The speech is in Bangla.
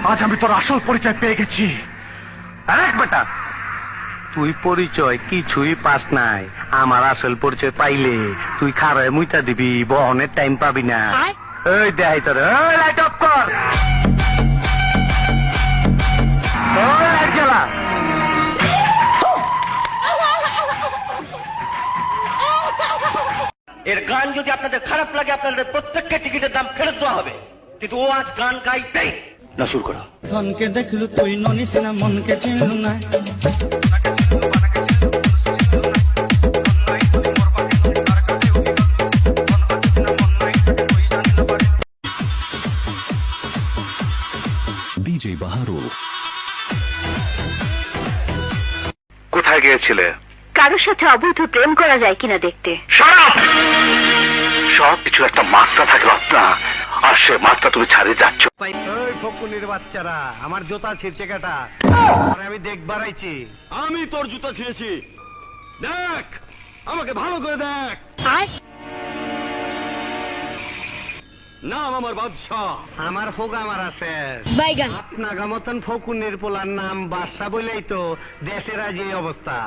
আজ আমি তোর আসল পরিচয় পেয়ে গেছি। এক বেটা, তুই পরিচয় কিছুই পাস নাই। আমার আসল পরিচয় পাইলে তুই খারায় মুইতা দিবি, বহনের টাইম পাবি না। এই দেখাই তোর, লাইট অফ কর, লাইট জ্বালা। এর গান যদি আপনাদের খারাপ লাগে, আপনাদের প্রত্যেককে টিকিটের দাম ফেরত দেওয়া হবে। কিন্তু ও আজ গান গাইতেই না। শুরু করো। ধনকে দেখলু তুই ননিস না, মনকে চিনলু না। ডিজে বাহারুল। কোথায় গিয়েছিলে? কারোর সাথে অবৈধ প্রেম করা যায় কিনা দেখতে। সব কিছু একটা মাত্রা থাকে রত্না, আর সে মাত্রা তুমি ছাড়িয়ে যাচ্ছ। ওই ফকুনির বাচ্চারা, আমার জুতা ছিঁড়ছে কাটা, আমি দেখবার আইছি। আমি তোর জুতো ছিঁড়েছি, দেখ, আমাকে ভালো করে দেখ। নাম আমার বাদশাহ। আমার ফোক আমার আছে। আপনার মতন ফকুনির পোলার নাম বাদশা বলেই তো দেশের আজ এই অবস্থা।